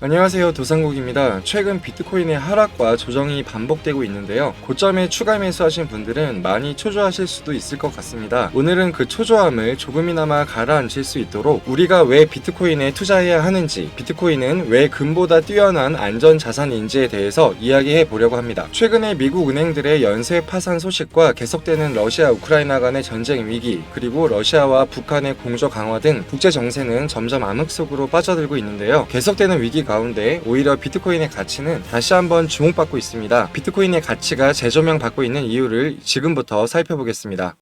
안녕하세요, 도상국입니다. 최근 비트코인의 하락과 조정이 반복되고 있는데요. 고점에 추가 매수하신 분들은 많이 초조하실 수도 있을 것 같습니다. 오늘은 그 초조함을 조금이나마 가라앉힐 수 있도록 우리가 왜 비트코인에 투자해야 하는지, 비트코인은 왜 금보다 뛰어난 안전 자산인지에 대해서 이야기해 보려고 합니다. 최근에 미국 은행들의 연쇄 파산 소식과 계속되는 러시아 우크라이나 간의 전쟁 위기, 그리고 러시아와 북한의 공조 강화 등 국제 정세는 점점 암흑 속으로 빠져들고 있는데요. 계속되는 위기 가운데 오히려 비트코인의 가치는 다시 한번 주목받고 있습니다. 비트코인의 가치가 재조명받고 있는 이유를 지금부터 살펴보겠습니다.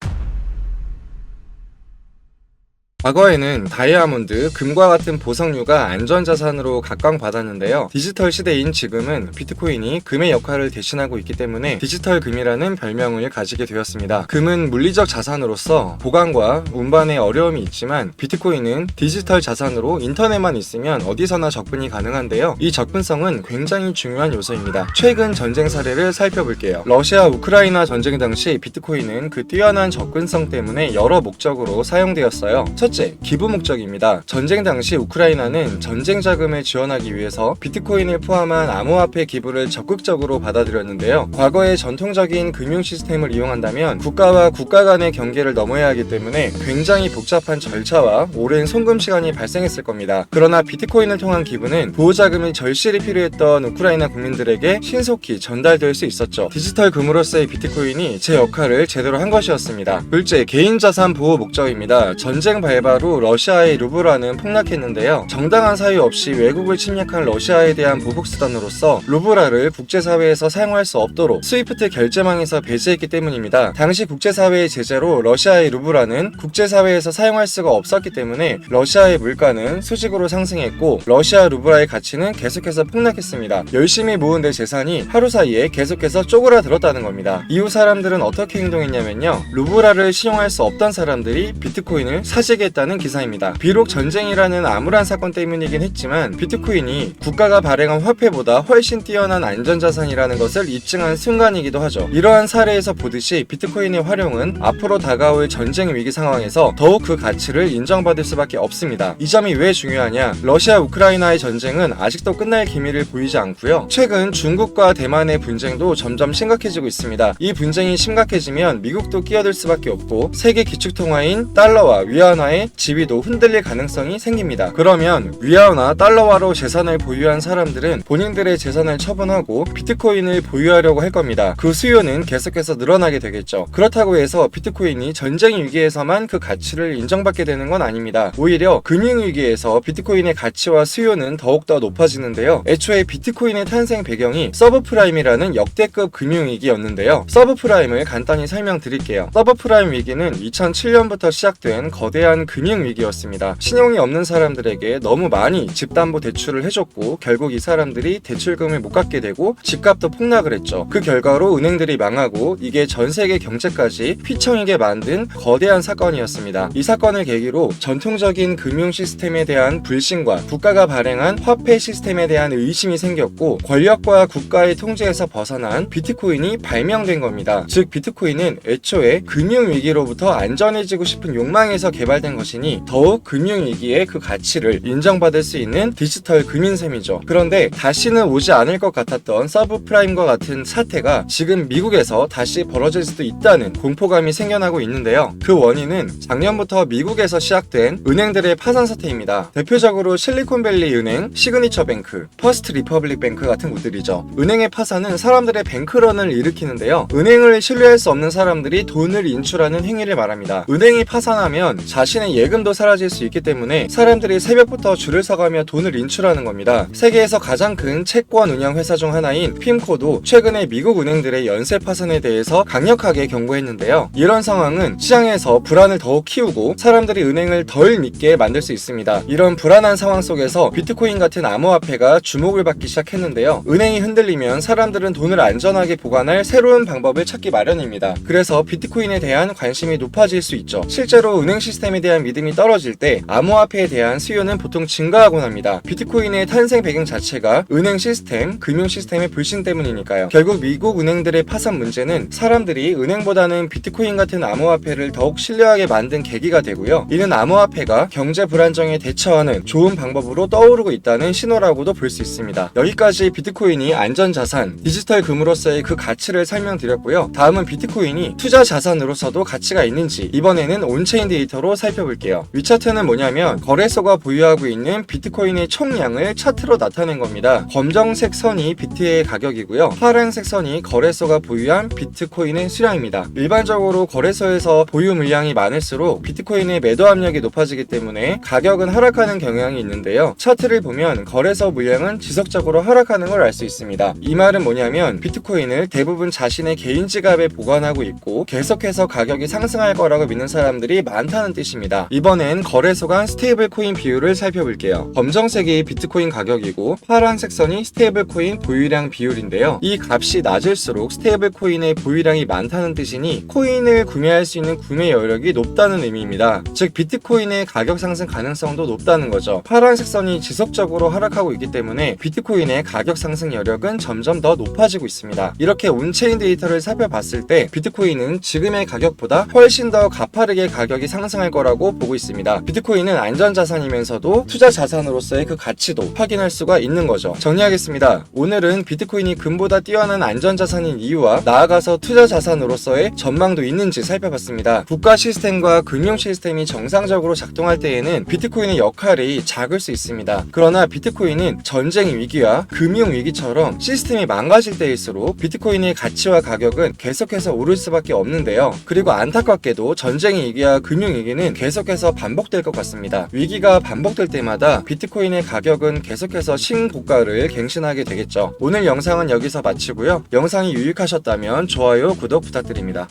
과거에는 다이아몬드, 금과 같은 보석류가 안전자산으로 각광받았는데요. 디지털 시대인 지금은 비트코인이 금의 역할을 대신하고 있기 때문에 디지털 금이라는 별명을 가지게 되었습니다. 금은 물리적 자산으로서 보관과 운반에 어려움이 있지만 비트코인은 디지털 자산으로 인터넷만 있으면 어디서나 접근이 가능한데요. 이 접근성은 굉장히 중요한 요소입니다. 최근 전쟁 사례를 살펴볼게요. 러시아 우크라이나 전쟁 당시 비트코인은 그 뛰어난 접근성 때문에 여러 목적으로 사용되었어요. 첫째, 기부 목적입니다. 전쟁 당시 우크라이나는 전쟁 자금을 지원하기 위해서 비트코인을 포함한 암호화폐 기부를 적극적으로 받아들였는데요. 과거의 전통적인 금융 시스템을 이용한다면 국가와 국가 간의 경계를 넘어야 하기 때문에 굉장히 복잡한 절차와 오랜 송금 시간이 발생했을 겁니다. 그러나 비트코인을 통한 기부는 보호자금이 절실히 필요했던 우크라이나 국민들에게 신속히 전달될 수 있었죠. 디지털 금으로서의 비트코인이 제 역할을 제대로 한 것이었습니다. 둘째, 개인자산 보호 목적입니다. 전쟁 발바로 러시아의 루블화는 폭락했는데요. 정당한 사유 없이 외국을 침략한 러시아에 대한 보복수단으로서 루블화를 국제사회에서 사용할 수 없도록 스위프트 결제망에서 배제했기 때문입니다. 당시 국제사회의 제재로 러시아의 루블화는 국제사회에서 사용할 수가 없었기 때문에 러시아의 물가는 수직으로 상승했고 러시아 루블화의 가치는 계속해서 폭락했습니다. 열심히 모은 내 재산이 하루 사이에 계속해서 쪼그라들었다는 겁니다. 이후 사람들은 어떻게 행동했냐면요. 루블화를 신용할 수 없던 사람들이 비트코인을 사재게 했다는 기사입니다. 비록 전쟁이라는 암울한 사건 때문이긴 했지만 비트코인이 국가가 발행한 화폐보다 훨씬 뛰어난 안전자산이라는 것을 입증한 순간이기도 하죠. 이러한 사례에서 보듯이 비트코인의 활용은 앞으로 다가올 전쟁 위기 상황에서 더욱 그 가치를 인정받을 수밖에 없습니다. 이 점이 왜 중요하냐? 러시아 우크라이나의 전쟁은 아직도 끝날 기미를 보이지 않고요. 최근 중국과 대만의 분쟁도 점점 심각해지고 있습니다. 이 분쟁이 심각해지면 미국도 끼어들 수밖에 없고 세계 기축통화인 달러와 위안화의 지위도 흔들릴 가능성이 생깁니다. 그러면 위안화, 달러화로 재산을 보유한 사람들은 본인들의 재산을 처분하고 비트코인을 보유하려고 할 겁니다. 그 수요는 계속해서 늘어나게 되겠죠. 그렇다고 해서 비트코인이 전쟁 위기에서만 그 가치를 인정받게 되는 건 아닙니다. 오히려 금융위기에서 비트코인의 가치와 수요는 더욱더 높아지는데요. 애초에 비트코인의 탄생 배경이 서브프라임이라는 역대급 금융위기였는데요. 서브프라임을 간단히 설명드릴게요. 서브프라임 위기는 2007년부터 시작된 거대한 금융위기였습니다. 신용이 없는 사람들에게 너무 많이 집담보 대출을 해줬고 결국 이 사람들이 대출금을 못 갚게 되고 집값도 폭락을 했죠. 그 결과로 은행들이 망하고 이게 전 세계 경제까지 휘청이게 만든 거대한 사건이었습니다. 이 사건을 계기로 전통적인 금융 시스템에 대한 불신과 국가가 발행한 화폐 시스템에 대한 의심이 생겼고 권력과 국가의 통제에서 벗어난 비트코인이 발명된 겁니다. 즉 비트코인은 애초에 금융위기로부터 안전해지고 싶은 욕망에서 개발된 것이니 더욱 금융위기의 그 가치를 인정받을 수 있는 디지털 금인 셈이죠. 그런데 다시는 오지 않을 것 같았던 서브프라임과 같은 사태가 지금 미국에서 다시 벌어질 수도 있다는 공포감이 생겨나고 있는데요. 그 원인은 작년부터 미국에서 시작된 은행들의 파산 사태입니다. 대표적으로 실리콘밸리 은행, 시그니처 뱅크, 퍼스트 리퍼블릭 뱅크 같은 곳들이죠. 은행의 파산은 사람들의 뱅크런을 일으키는데요. 은행을 신뢰할 수 없는 사람들이 돈을 인출하는 행위를 말합니다. 은행이 파산하면 자신의 예금도 사라질 수 있기 때문에 사람들이 새벽부터 줄을 서가며 돈을 인출하는 겁니다. 세계에서 가장 큰 채권 운영 회사 중 하나인 핌코도 최근에 미국 은행들의 연쇄 파산에 대해서 강력하게 경고했는데요. 이런 상황은 시장에서 불안을 더욱 키우고 사람들이 은행을 덜 믿게 만들 수 있습니다. 이런 불안한 상황 속에서 비트코인 같은 암호화폐가 주목을 받기 시작했는데요. 은행이 흔들리면 사람들은 돈을 안전하게 보관할 새로운 방법을 찾기 마련입니다. 그래서 비트코인에 대한 관심이 높아질 수 있죠. 실제로 은행 시스템에 대한 대한 믿음이 떨어질 때 암호화폐에 대한 수요는 보통 증가하곤 합니다. 비트코인의 탄생 배경 자체가 은행 시스템, 금융 시스템의 불신 때문이니까요. 결국 미국 은행들의 파산 문제는 사람들이 은행보다는 비트코인 같은 암호화폐를 더욱 신뢰하게 만든 계기가 되고요. 이는 암호화폐가 경제 불안정에 대처하는 좋은 방법으로 떠오르고 있다는 신호라고도 볼 수 있습니다. 여기까지 비트코인이 안전자산, 디지털 금으로서의 그 가치를 설명드렸고요. 다음은 비트코인이 투자 자산으로서도 가치가 있는지 이번에는 온체인 데이터로 살펴볼게요. 위차트는 뭐냐면 거래소가 보유하고 있는 비트코인의 총량을 차트로 나타낸 겁니다. 검정색 선이 비트의 가격이고요. 파란색 선이 거래소가 보유한 비트코인의 수량입니다. 일반적으로 거래소에서 보유 물량이 많을수록 비트코인의 매도 압력이 높아지기 때문에 가격은 하락하는 경향이 있는데요. 차트를 보면 거래소 물량은 지속적으로 하락하는 걸 알 수 있습니다. 이 말은 뭐냐면 비트코인을 대부분 자신의 개인 지갑에 보관하고 있고 계속해서 가격이 상승할 거라고 믿는 사람들이 많다는 뜻입니다. 이번엔 거래소 간 스테이블 코인 비율을 살펴볼게요. 검정색이 비트코인 가격이고 파란색 선이 스테이블 코인 보유량 비율인데요. 이 값이 낮을수록 스테이블 코인의 보유량이 많다는 뜻이니 코인을 구매할 수 있는 구매 여력이 높다는 의미입니다. 즉 비트코인의 가격 상승 가능성도 높다는 거죠. 파란색 선이 지속적으로 하락하고 있기 때문에 비트코인의 가격 상승 여력은 점점 더 높아지고 있습니다. 이렇게 온체인 데이터를 살펴봤을 때 비트코인은 지금의 가격보다 훨씬 더 가파르게 가격이 상승할 거라고 보고 있습니다. 비트코인은 안전자산이면서도 투자 자산으로서의 그 가치도 확인할 수가 있는 거죠. 정리하겠습니다. 오늘은 비트코인이 금보다 뛰어난 안전자산인 이유와 나아가서 투자 자산으로서의 전망도 있는지 살펴봤습니다. 국가 시스템과 금융 시스템이 정상적으로 작동할 때에는 비트코인의 역할이 작을 수 있습니다. 그러나 비트코인은 전쟁 위기와 금융 위기처럼 시스템이 망가질 때일수록 비트코인의 가치와 가격은 계속해서 오를 수밖에 없는데요. 그리고 안타깝게도 전쟁 위기와 금융 위기는 계속해서 반복될 것 같습니다. 위기가 반복될 때마다 비트코인의 가격은 계속해서 신고가를 갱신하게 되겠죠. 오늘 영상은 여기서 마치고요. 영상이 유익하셨다면 좋아요, 구독 부탁드립니다.